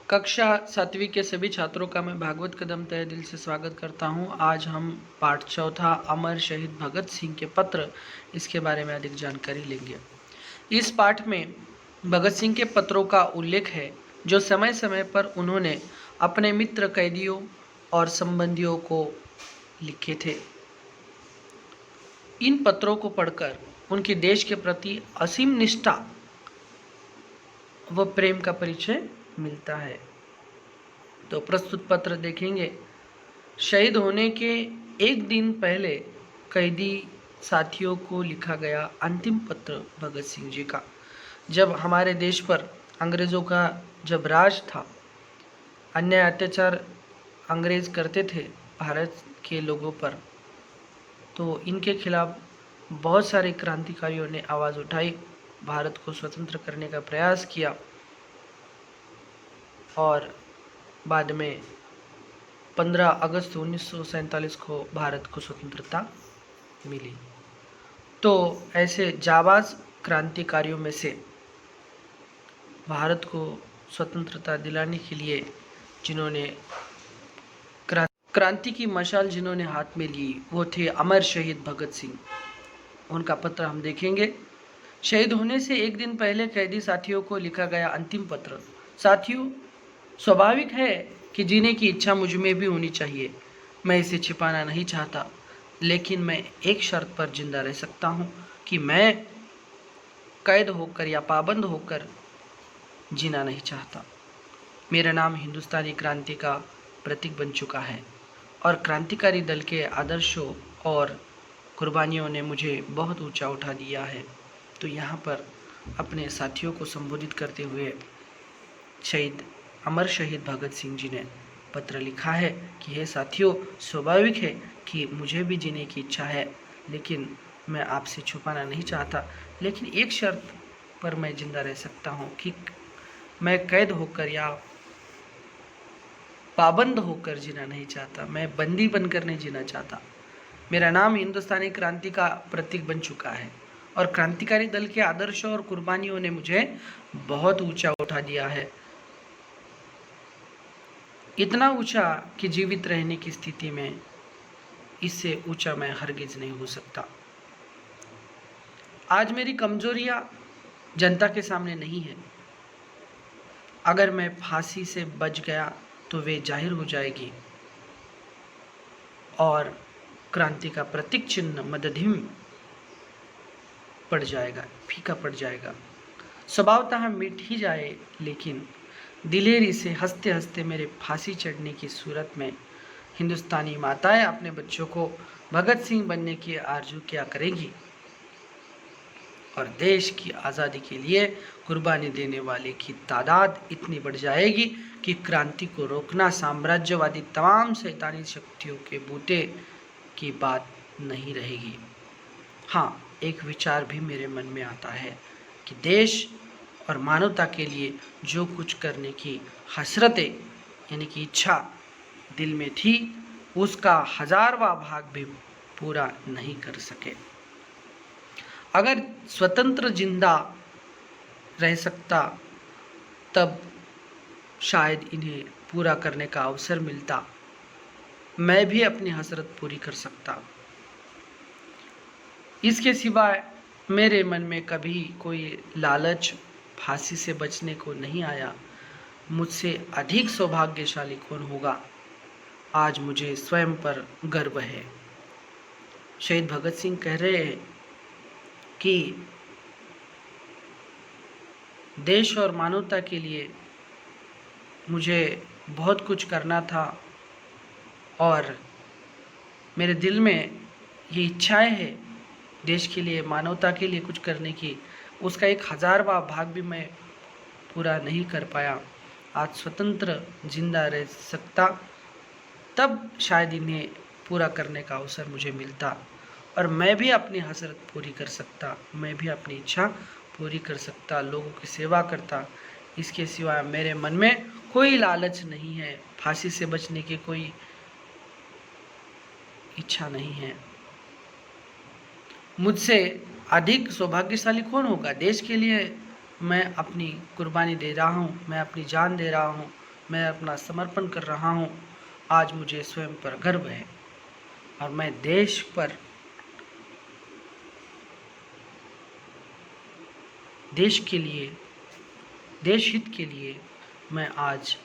कक्षा 7वीं के सभी छात्रों का मैं भागवत कदम तहे दिल से स्वागत करता हूं। आज हम पाठ चौथा अमर शहीद भगत सिंह के पत्र इसके बारे में अधिक जानकारी लेंगे। इस पाठ में भगत सिंह के पत्रों का उल्लेख है जो समय समय पर उन्होंने अपने मित्र, कैदियों और संबंधियों को लिखे थे। इन पत्रों को पढ़कर उनकी देश के प्रति असीम निष्ठा व प्रेम का परिचय मिलता है। तो प्रस्तुत पत्र देखेंगे। शहीद होने के एक दिन पहले कैदी साथियों को लिखा गया अंतिम पत्र भगत सिंह जी का। जब हमारे देश पर अंग्रेज़ों का जब राज था, अन्याय अत्याचार अंग्रेज़ करते थे भारत के लोगों पर, तो इनके खिलाफ बहुत सारे क्रांतिकारियों ने आवाज़ उठाई, भारत को स्वतंत्र करने का प्रयास किया और बाद में 15 अगस्त 1947 को भारत को स्वतंत्रता मिली। तो ऐसे जाबाज क्रांतिकारियों में से भारत को स्वतंत्रता दिलाने के लिए जिन्होंने क्रांति की मशाल जिन्होंने हाथ में ली वो थे अमर शहीद भगत सिंह। उनका पत्र हम देखेंगे। शहीद होने से एक दिन पहले कैदी साथियों को लिखा गया अंतिम पत्र। साथियों, स्वाभाविक है कि जीने की इच्छा मुझ में भी होनी चाहिए। मैं इसे छिपाना नहीं चाहता, लेकिन मैं एक शर्त पर जिंदा रह सकता हूँ कि मैं कैद होकर या पाबंद होकर जीना नहीं चाहता। मेरा नाम हिंदुस्तानी क्रांति का प्रतीक बन चुका है और क्रांतिकारी दल के आदर्शों और कुर्बानियों ने मुझे बहुत ऊंचा उठा दिया है। तो यहाँ पर अपने साथियों को संबोधित करते हुए अमर शहीद भगत सिंह जी ने पत्र लिखा है कि हे साथियों, स्वाभाविक है कि मुझे भी जीने की इच्छा है, लेकिन मैं आपसे छुपाना नहीं चाहता। लेकिन एक शर्त पर मैं जिंदा रह सकता हूँ कि मैं कैद होकर या पाबंद होकर जीना नहीं चाहता, मैं बंदी बनकर नहीं जीना चाहता। मेरा नाम हिंदुस्तानी क्रांति का प्रतीक बन चुका है और क्रांतिकारी दल के आदर्शों और कुर्बानियों ने मुझे बहुत ऊंचा उठा दिया है, इतना ऊंचा कि जीवित रहने की स्थिति में इससे ऊंचा मैं हरगिज नहीं हो सकता। आज मेरी कमजोरियां जनता के सामने नहीं है। अगर मैं फांसी से बच गया तो वे जाहिर हो जाएगी और क्रांति का प्रतीक चिन्ह मदधिम पड़ जाएगा, फीका पड़ जाएगा, स्वभावतः मिट ही जाए। लेकिन दिलेरी से हंसते हंसते मेरे फांसी चढ़ने की सूरत में हिंदुस्तानी माताएं अपने बच्चों को भगत सिंह बनने की आरजू क्या करेंगी और देश की आज़ादी के लिए कुर्बानी देने वाले की तादाद इतनी बढ़ जाएगी कि क्रांति को रोकना साम्राज्यवादी तमाम शैतानी शक्तियों के बूते की बात नहीं रहेगी। हाँ, एक विचार भी मेरे मन में आता है कि देश और मानवता के लिए जो कुछ करने की हसरतें यानी कि इच्छा दिल में थी, उसका 1000वां भाग भी पूरा नहीं कर सके। अगर स्वतंत्र जिंदा रह सकता तब शायद इन्हें पूरा करने का अवसर मिलता, मैं भी अपनी हसरत पूरी कर सकता। इसके सिवाय मेरे मन में कभी कोई लालच फांसी से बचने को नहीं आया। मुझसे अधिक सौभाग्यशाली कौन होगा, आज मुझे स्वयं पर गर्व है। शहीद भगत सिंह कह रहे हैं कि देश और मानवता के लिए मुझे बहुत कुछ करना था और मेरे दिल में ये इच्छाएं है देश के लिए, मानवता के लिए कुछ करने की। उसका 1000वां भाग भी मैं पूरा नहीं कर पाया। आज स्वतंत्र जिंदा रह सकता तब शायद इन्हें पूरा करने का अवसर मुझे मिलता और मैं भी अपनी हसरत पूरी कर सकता, मैं भी अपनी इच्छा पूरी कर सकता, लोगों की सेवा करता। इसके सिवा मेरे मन में कोई लालच नहीं है, फांसी से बचने की कोई इच्छा नहीं है। मुझसे अधिक सौभाग्यशाली कौन होगा। देश के लिए मैं अपनी कुर्बानी दे रहा हूँ, मैं अपनी जान दे रहा हूँ, मैं अपना समर्पण कर रहा हूँ। आज मुझे स्वयं पर गर्व है और मैं देश पर, देश के लिए, देश हित के लिए मैं आज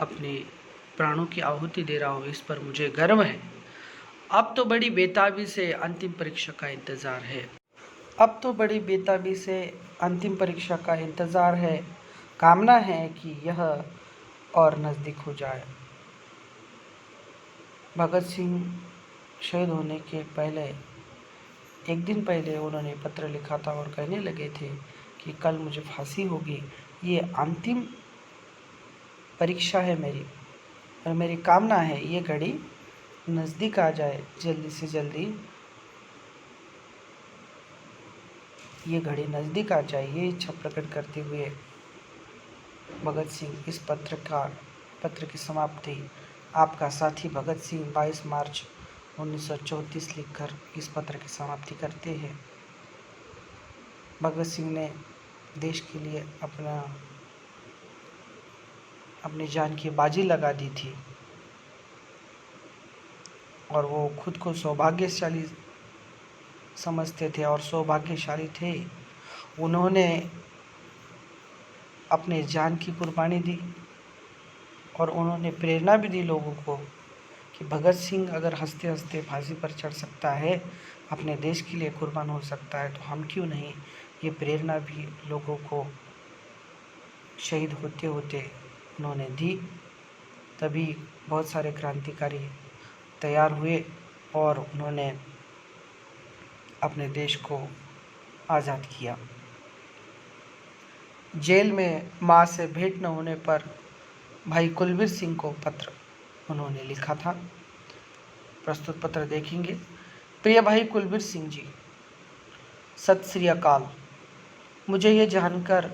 अपने प्राणों की आहुति दे रहा हूँ। इस पर मुझे गर्व है। अब तो बड़ी बेताबी से अंतिम परीक्षा का इंतज़ार है। अब तो बड़ी बेताबी से अंतिम परीक्षा का इंतज़ार है। कामना है कि यह और नज़दीक हो जाए। भगत सिंह शहीद होने के पहले, एक दिन पहले उन्होंने पत्र लिखा था और कहने लगे थे कि कल मुझे फांसी होगी। ये अंतिम परीक्षा है मेरी, और मेरी कामना है ये घड़ी नज़दीक आ जाए, जल्दी से जल्दी ये घड़ी नज़दीक आ जाए। ये इच्छा प्रकट करते हुए भगत सिंह इस पत्र की समाप्ति आपका साथी भगत सिंह 22 मार्च 1934 लिखकर इस पत्र की समाप्ति करते हैं। भगत सिंह ने देश के लिए अपनी जान की बाजी लगा दी थी और वो खुद को सौभाग्यशाली समझते थे और सौभाग्यशाली थे। उन्होंने अपने जान की कुर्बानी दी और उन्होंने प्रेरणा भी दी लोगों को कि भगत सिंह अगर हंसते हंसते फांसी पर चढ़ सकता है, अपने देश के लिए कुर्बान हो सकता है, तो हम क्यों नहीं। ये प्रेरणा भी लोगों को शहीद होते होते उन्होंने दी। तभी बहुत सारे क्रांतिकारी तैयार हुए और उन्होंने अपने देश को आज़ाद किया। जेल में मां से भेंट न होने पर भाई कुलबीर सिंह को पत्र उन्होंने लिखा था। प्रस्तुत पत्र देखेंगे। प्रिय भाई कुलबीर सिंह जी, सत श्री अकाल। मुझे ये जानकर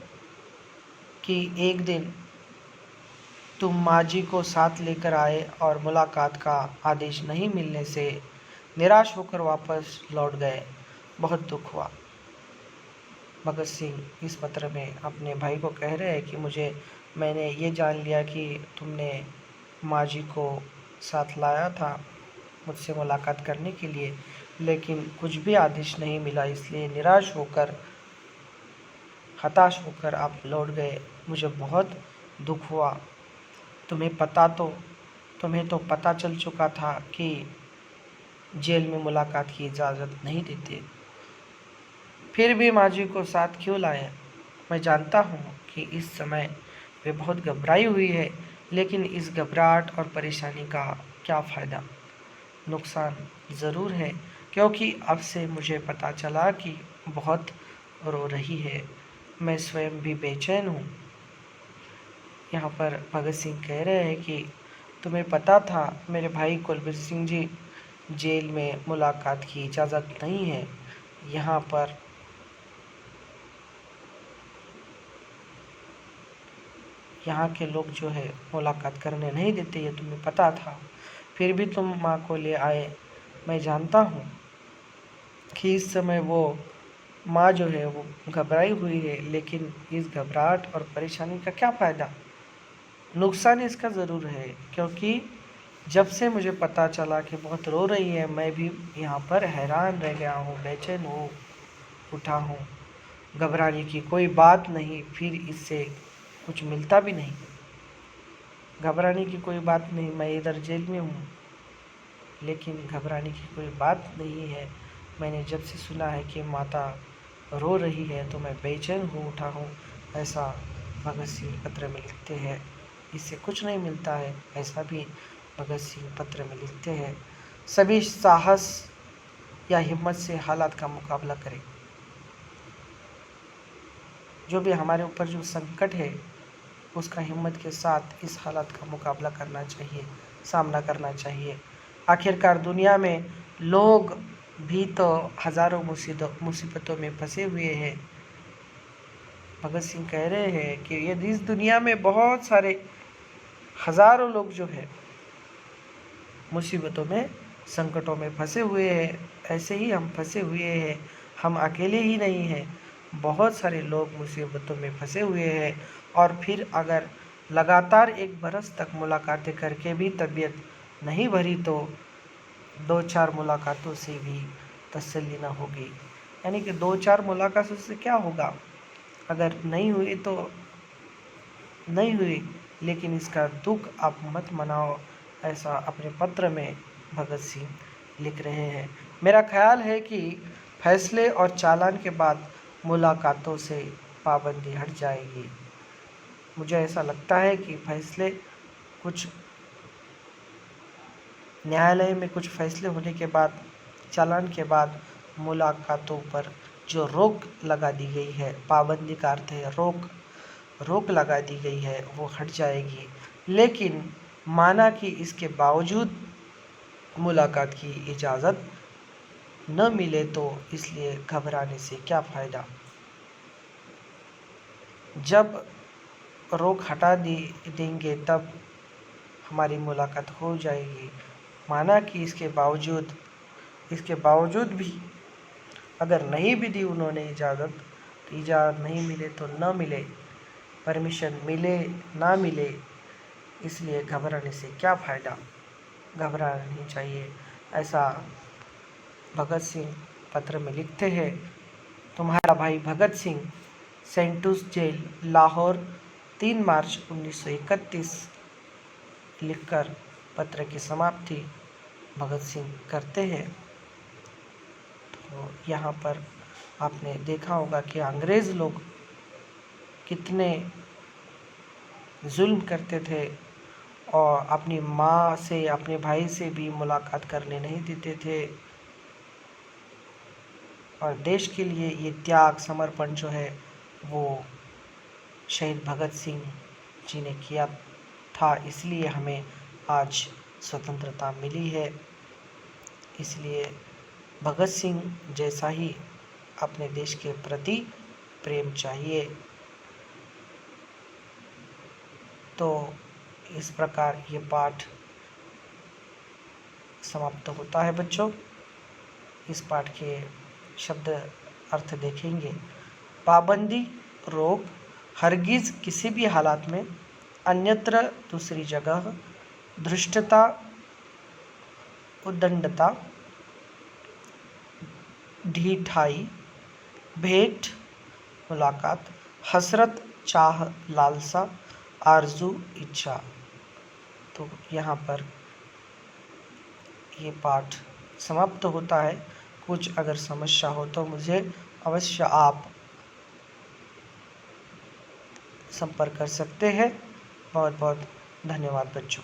कि एक दिन तुम माँ जी को साथ लेकर आए और मुलाकात का आदेश नहीं मिलने से निराश होकर वापस लौट गए, बहुत दुख हुआ। भगत सिंह इस पत्र में अपने भाई को कह रहे हैं कि मैंने ये जान लिया कि तुमने माँ जी को साथ लाया था मुझसे मुलाकात करने के लिए, लेकिन कुछ भी आदेश नहीं मिला, इसलिए निराश होकर, हताश होकर आप लौट गए। मुझे बहुत दुख हुआ। तुम्हें तो पता चल चुका था कि जेल में मुलाकात की इजाज़त नहीं देते, फिर भी माँ जी को साथ क्यों लाए। मैं जानता हूँ कि इस समय वे बहुत घबराई हुई है, लेकिन इस घबराहट और परेशानी का क्या फ़ायदा। नुकसान ज़रूर है, क्योंकि अब से मुझे पता चला कि बहुत रो रही है। मैं स्वयं भी बेचैन हूँ। यहाँ पर भगत सिंह कह रहे हैं कि तुम्हें पता था मेरे भाई कुलबीर सिंह जी, जेल में मुलाकात की इजाज़त नहीं है। यहाँ के लोग जो है मुलाकात करने नहीं देते, ये तुम्हें पता था, फिर भी तुम माँ को ले आए। मैं जानता हूँ कि इस समय वो माँ जो है वो घबराई हुई है, लेकिन इस घबराहट और परेशानी का क्या फ़ायदा। नुकसान इसका ज़रूर है, क्योंकि जब से मुझे पता चला कि बहुत रो रही है, मैं भी यहाँ पर हैरान रह गया हूँ, बेचैन हो उठा हूँ। घबराने की कोई बात नहीं, फिर इससे कुछ मिलता भी नहीं। घबराने की कोई बात नहीं, मैं इधर जेल में हूँ, लेकिन घबराने की कोई बात नहीं है। मैंने जब से सुना है कि माता रो रही है तो मैं बेचैन हो उठा हूँ, ऐसा भगत सिंह पत्र में लिखते हैं। इससे कुछ नहीं मिलता है, ऐसा भी भगत सिंह पत्र में लिखते हैं। सभी साहस या हिम्मत से हालात का मुकाबला करें। जो भी हमारे ऊपर जो संकट है, उसका हिम्मत के साथ इस हालात का मुकाबला करना चाहिए, सामना करना चाहिए। आखिरकार दुनिया में लोग भी तो हज़ारों मुसीबतों में फंसे हुए हैं। भगत सिंह कह रहे हैं कि यदि इस दुनिया में बहुत सारे हज़ारों लोग जो है मुसीबतों में, संकटों में फंसे हुए हैं, ऐसे ही हम फंसे हुए हैं। हम अकेले ही नहीं हैं, बहुत सारे लोग मुसीबतों में फंसे हुए हैं। और फिर अगर लगातार 1 बरस तक मुलाकातें करके भी तबीयत नहीं भरी तो 2-4 मुलाकातों से भी तसल्ली न होगी। यानी कि 2-4 मुलाकातों से क्या होगा, अगर नहीं हुई तो नहीं हुई, लेकिन इसका दुख आप मत मनाओ, ऐसा अपने पत्र में भगत सिंह लिख रहे हैं। मेरा ख्याल है कि फैसले और चालान के बाद मुलाकातों से पाबंदी हट जाएगी। मुझे ऐसा लगता है कि फैसले कुछ न्यायालय में कुछ फैसले होने के बाद, चालान के बाद मुलाकातों पर जो रोक लगा दी गई है, पाबंदी का अर्थ है रोक लगा दी गई है, वो हट जाएगी। लेकिन माना कि इसके बावजूद मुलाकात की इजाज़त न मिले तो इसलिए घबराने से क्या फ़ायदा। जब रोक हटा देंगे तब हमारी मुलाकात हो जाएगी। माना कि इसके बावजूद भी अगर नहीं भी दी उन्होंने इजाज़त, तो इजाज़त नहीं मिले तो न मिले, परमिशन मिले ना मिले, इसलिए घबराने से क्या फ़ायदा, घबराना नहीं चाहिए, ऐसा भगत सिंह पत्र में लिखते हैं। तुम्हारा भाई भगत सिंह, सेंटूस जेल, लाहौर, 3 मार्च 1931 लिखकर पत्र की समाप्ति भगत सिंह करते हैं। तो यहाँ पर आपने देखा होगा कि अंग्रेज़ लोग कितने जुल्म करते थे और अपनी माँ से, अपने भाई से भी मुलाकात करने नहीं देते थे। और देश के लिए ये त्याग, समर्पण जो है वो शहीद भगत सिंह जी ने किया था, इसलिए हमें आज स्वतंत्रता मिली है। इसलिए भगत सिंह जैसा ही अपने देश के प्रति प्रेम चाहिए। तो इस प्रकार ये पाठ समाप्त होता है बच्चों। इस पाठ के शब्द अर्थ देखेंगे। पाबंदी, रोक, हरगिज़ किसी भी हालात में, अन्यत्र दूसरी जगह, धृष्टता, उद्दंडता, ढिठाई, भेंट, मुलाकात, हसरत, चाह, लालसा, आरजू, इच्छा। तो यहाँ पर ये पाठ समाप्त होता है। कुछ अगर समस्या हो तो मुझे अवश्य आप संपर्क कर सकते हैं। बहुत बहुत धन्यवाद बच्चों।